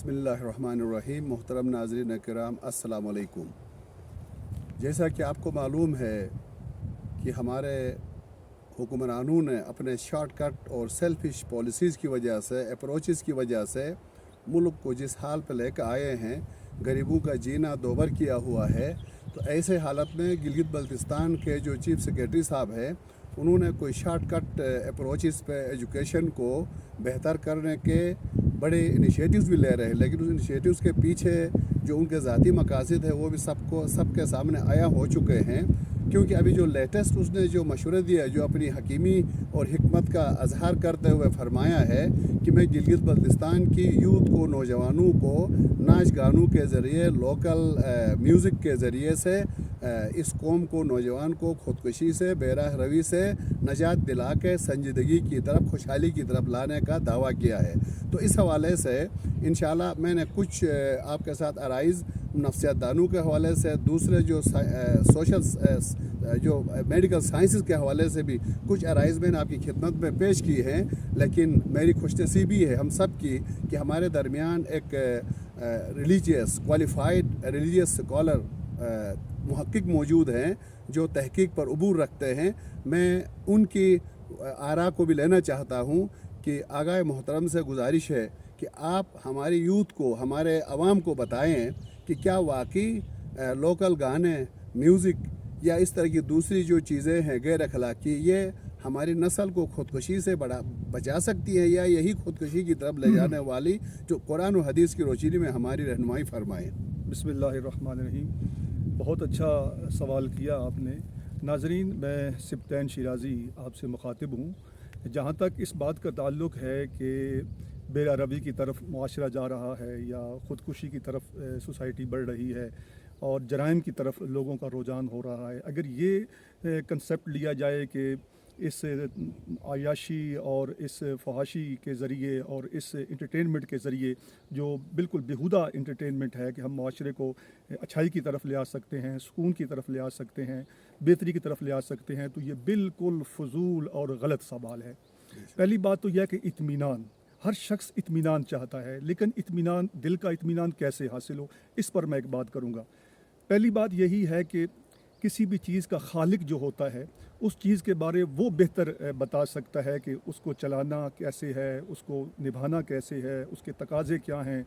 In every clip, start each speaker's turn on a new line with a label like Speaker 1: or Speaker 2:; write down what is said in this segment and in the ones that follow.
Speaker 1: बिस्मिल्लाहिर्रहमानिर्रहीम। मोहतरम नाज़रीन किराम, अस्सलाम वालेकुम। जैसा कि आपको मालूम है कि हमारे हुक्मरानों ने अपने शॉर्टकट और सेल्फिश पॉलिसीज़ की वजह से, अप्रोचेस की वजह से मुल्क को जिस हाल पर लेकर आए हैं, गरीबों का जीना दोबर किया हुआ है। तो ऐसे हालत में गिलगित बल्तिस्तान के जो चीफ सेक्रेटरी साहब हैं, उन्होंने कोई शॉर्टकट अप्रोचेस पे एजुकेशन को बेहतर करने के बड़े इनिशिएटिव्स भी ले रहे हैं, लेकिन उस इनिशिएटिव्स के पीछे जो उनके ज़ाती मकासद है वो भी सबके सामने आया हो चुके हैं। क्योंकि अभी जो लेटेस्ट उसने जो मशवरे दिया, जो अपनी हकीमी और हिकमत का अजहार करते हुए फरमाया है कि मैं गिलगित बल्तिस्तान की यूथ को, नौजवानों को नाच गानों के ज़रिए, लोकल म्यूज़िक के ज़रिए से इस कौम को, नौजवान को खुदकुशी से, बेराह रवी से नजात दिला के संजीदगी की तरफ, खुशहाली की तरफ लाने का दावा किया है। तो इस हवाले से इंशाल्लाह मैंने कुछ आपके साथ अराइज़ नफ्सियात दानों के हवाले से, दूसरे जो सोशल जो मेडिकल साइंसेस के हवाले से भी कुछ अराइज़ मैंने आपकी खिदमत में पेश की हैं। लेकिन मेरी खुशनसीबी है हम सब की कि हमारे दरमियान एक रिलीजियस, क्वालिफाइड रिलीजियस स्कॉलर, मुहक्किक मौजूद हैं जो तहकीक पर उबूर रखते हैं। मैं उनकी आरा को भी लेना चाहता हूँ कि आगाह मोहतरम से गुजारिश है कि आप हमारी यूथ को, हमारे अवाम को बताएं कि क्या वाकई लोकल गाने, म्यूज़िक या इस तरह की दूसरी जो चीज़ें हैं गैर अखलाकी, ये हमारी नस्ल को खुदकुशी से बचा सकती है, या यही खुदकुशी की तरफ ले जाने वाली जो कुरान और हदीस की रोशनी में हमारी रहनुमाई फरमाएँ।
Speaker 2: बिस्मिल्लाहिर्रहमानिर्रहीम। बहुत अच्छा सवाल किया आपने। नाज़रीन, मैं सिब्तैन शिराज़ी आपसे मुखातिब हूँ। जहाँ तक इस बात का ताल्लुक़ है कि बेरा रवी की तरफ मुआशरा जा रहा है या ख़ुदकुशी की तरफ सोसाइटी बढ़ रही है और जराइम की तरफ लोगों का रुझान हो रहा है, अगर ये कंसेप्ट लिया जाए कि इस आयाशी और इस फहाशी के ज़रिए और इस इंटरटेनमेंट के ज़रिए, जो बिल्कुल बेहुदा इंटरटेनमेंट है, कि हम माशरे को अच्छाई की तरफ ले आ सकते हैं, सुकून की तरफ ले आ सकते हैं, बेहतरी की तरफ ले आ सकते हैं, तो ये बिल्कुल फजूल और गलत सवाल है। पहली बात तो यह कि इत्मीनान, हर शख्स इत्मीनान चाहता है, लेकिन इत्मीनान, दिल का इत्मीनान कैसे हासिल हो, इस पर मैं एक बात करूँगा। पहली बात यही है कि किसी भी चीज़ का खालिक जो होता है, उस चीज़ के बारे वो बेहतर बता सकता है कि उसको चलाना कैसे है, उसको निभाना कैसे है, उसके तकाज़े क्या हैं,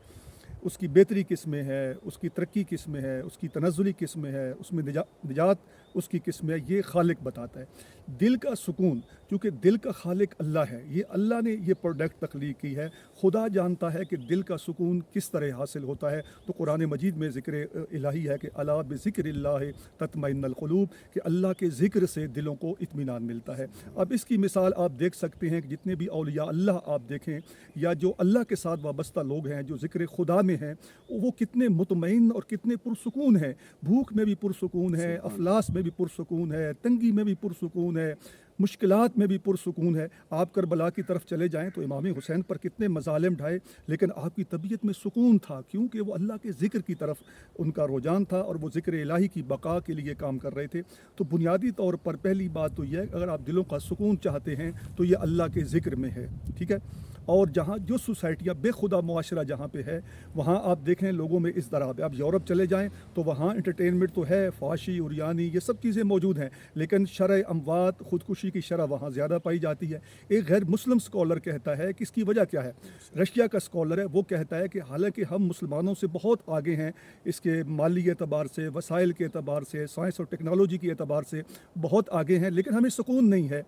Speaker 2: उसकी बेहतरी किस में है, उसकी तरक्की किस में है, उसकी तनज़्ज़ुली किस में है, उसमें निजात उसकी किस में है, ये खालिक बताता है। दिल का सुकून, क्योंकि दिल का खालिक अल्लाह है, ये अल्लाह ने ये प्रोडक्ट तख्लीक की है। खुदा जानता है कि दिल का सुकून किस तरह हासिल होता है। तो कुरान मजीद में ज़िक्र इलाही है कि अला बिज़िक्रिल्लाहि तत्मइन्नुल क़ुलूब, कि अल्लाह के ज़िक्र से दिलों को इत्मीनान मिलता है। अब इसकी मिसाल आप देख सकते हैं कि जितने भी औलिया अल्लाह आप देखें, या जो अल्लाह के साथ वाबस्ता लोग हैं, जो ज़िक्र खुदा में हैं, वो कितने मुतमईन और कितने पुरसुकून हैं। भूख में भी पुरसुकून है, अफलास में भी पुरसुकून है, तंगी में भी पुरसुकून है, मुश्किलात में भी पुरसुकून है। आप करबला की तरफ चले जाएं तो इमाम हुसैन पर कितने मज़ालिम ढाए, लेकिन आपकी तबीयत में सुकून था, क्योंकि वो अल्लाह के ज़िक्र की तरफ उनका रुझान था और वो ज़िक्र इलाही की बका के लिए काम कर रहे थे। तो बुनियादी तौर पर पहली बात तो यह है, अगर आप दिलों का सुकून चाहते हैं तो ये अल्लाह के ज़िक्र में है, ठीक है। और जहाँ जो सोसाइटियाँ बेखुदा मुआशरा जहाँ पे है, वहाँ आप देखें लोगों में इस तरह, आप यूरोप चले जाएँ तो वहाँ इंटरटेनमेंट तो है, फाशी, उरियानी, ये सब चीज़ें मौजूद हैं, लेकिन शरअ अमवात, ख़ुदकुशी की शरह वहाँ ज़्यादा पाई जाती है। एक गैर मुस्लिम स्कॉलर कहता है कि इसकी वजह क्या है। रशिया का स्कॉलर है, वो कहता है कि हालांकि हम मुसलमानों से बहुत आगे हैं, इसके माली एतबार से, वसाइल के एतबार से, साइंस और टेक्नोलॉजी के एतबार से बहुत आगे हैं, लेकिन हमें सुकून नहीं है।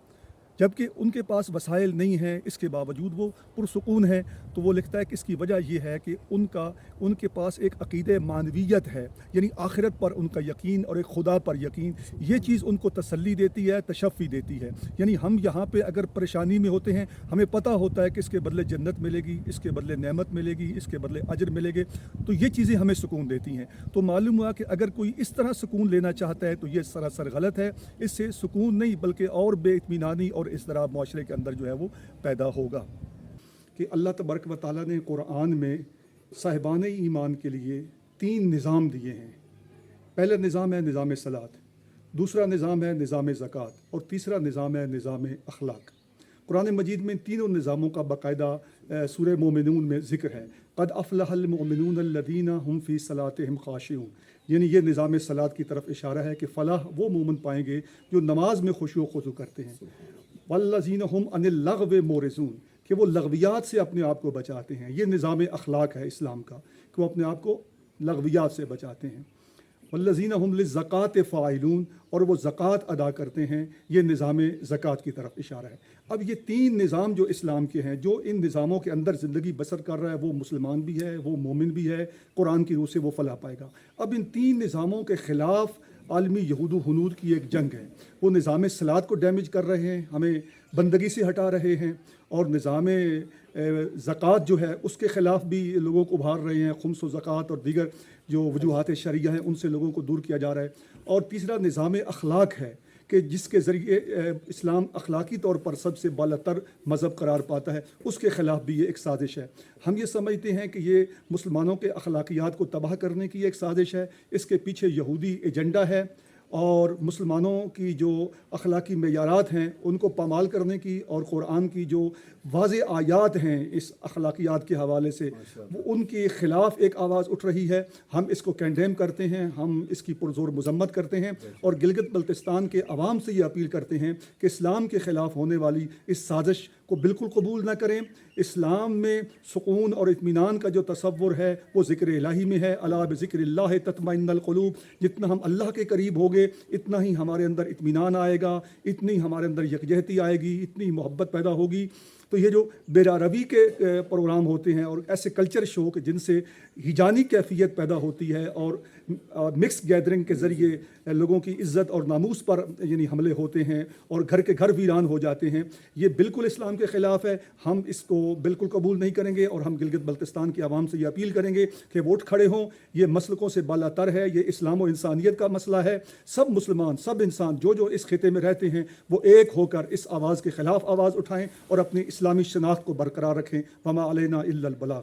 Speaker 2: जबकि उनके पास वसाइल नहीं हैं, इसके बावजूद वो पुरसुकून है। तो वो लिखता है कि इसकी वजह ये है कि उनके पास एक अक़ीदे मानवियत है, यानी आखिरत पर उनका यकीन और एक खुदा पर यकीन। ये चीज़ उनको तसल्ली देती है, तशफ़ी देती है। यानी हम यहाँ पे अगर परेशानी में होते हैं, हमें पता होता है कि इसके बदले जन्नत मिलेगी, इसके बदले नेमत मिलेगी, इसके बदले अजर मिलेंगे, तो ये चीज़ें हमें सुकून देती हैं। तो मालूम हुआ कि अगर कोई इस तरह सुकून लेना चाहता है तो ये सरासर गलत है। इससे सुकून नहीं बल्कि और बेइत्मीनानी और इस तरह माशरे के अंदर जो है वो पैदा होगा। कि अल्लाह तबारक व तआला ने कुरान में साहिबान ईमान के लिए 3 निज़ाम दिए हैं। पहला निज़ाम है निज़ाम सलात, दूसरा निज़ाम है निज़ाम ज़कात और तीसरा निज़ाम है निज़ाम अखलाक। قرآن مجید میں تینوں نظاموں کا باقاعدہ سورہ مومنون میں ذکر ہے. قد افلح المؤمنون الذین هم فی صلاتهم خاشعون، یعنی یہ نظام صلاۃ کی طرف اشارہ ہے کہ فلاح وہ مومن پائیں گے جو نماز میں خشوع و خضوع کرتے ہیں. والذین هم عن اللغو معرضون، کہ وہ لغویات سے اپنے آپ کو بچاتے ہیں. یہ نظام اخلاق ہے اسلام کا کہ وہ اپنے آپ کو لغویات سے بچاتے ہیں. والذین هم للزکوٰۃ فاعلون، اور وہ زکوٰۃ ادا کرتے ہیں. یہ نظام زکوٰۃ کی طرف اشارہ ہے. اب یہ تین نظام جو اسلام کے ہیں، جو ان نظاموں کے اندر زندگی بسر کر رہا ہے وہ مسلمان بھی ہے، وہ مومن بھی ہے، قرآن کی روح سے وہ فلاح پائے گا. اب ان تین نظاموں کے خلاف عالمی یہود و ہنود کی ایک جنگ ہے. وہ نظام صلاۃ کو ڈیمیج کر رہے ہیں، ہمیں بندگی سے ہٹا رہے ہیں، اور نظام زکوٰۃ جو ہے اس کے خلاف بھی لوگوں کو ابھار رہے ہیں. خمس و زکوٰۃ اور دیگر جو وجوہات شرعیہ ہیں ان سے لوگوں کو دور کیا جا رہا ہے. اور تیسرا نظام اخلاق ہے کہ جس کے ذریعے اسلام اخلاقی طور پر سب سے بالا تر مذہب قرار پاتا ہے، اس کے خلاف بھی یہ ایک سازش ہے. ہم یہ سمجھتے ہیں کہ یہ مسلمانوں کے اخلاقیات کو تباہ کرنے کی ایک سازش ہے. اس کے پیچھے یہودی ایجنڈا ہے، اور مسلمانوں کی جو اخلاقی معیارات ہیں ان کو پامال کرنے کی، اور قرآن کی جو واضح آیات ہیں اس اخلاقیات کے حوالے سے وہ ان کے خلاف ایک آواز اٹھ رہی ہے. ہم اس کو کنڈیم کرتے ہیں، ہم اس کی پرزور مذمت کرتے ہیں، اور گلگت بلتستان کے عوام سے یہ اپیل کرتے ہیں کہ اسلام کے خلاف ہونے والی اس سازش کو بالکل قبول نہ کریں. اسلام میں سکون اور اطمینان کا جو تصور ہے وہ ذکر الہی میں ہے. الا بذکر اللہ تطمئن القلوب. جتنا ہم اللہ کے قریب ہوں گے اتنا ہی ہمارے اندر اطمینان آئے گا، اتنی ہمارے اندر یکجہتی آئے گی، اتنی محبت پیدا ہوگی. تو یہ جو بیرا روی کے پروگرام ہوتے ہیں اور ایسے کلچر شو کہ جن سے ہیجانی کیفیت پیدا ہوتی ہے، اور مکس گیدرنگ کے ذریعے لوگوں کی عزت اور ناموس پر یعنی حملے ہوتے ہیں اور گھر کے گھر ویران ہو جاتے ہیں، یہ بالکل اسلام کے خلاف ہے. ہم اس کو بالکل قبول نہیں کریں گے، اور ہم گلگت بلتستان کی عوام سے یہ اپیل کریں گے کہ ووٹ کھڑے ہوں. یہ مسلکوں سے بالا تر ہے، یہ اسلام و انسانیت کا مسئلہ ہے. سب مسلمان، سب انسان جو اس خطے میں رہتے ہیں وہ ایک ہو کر اس آواز کے خلاف آواز اٹھائیں اور اپنی اسلامی شناخت کو برقرار رکھیں. وما علینا الا البلاغ.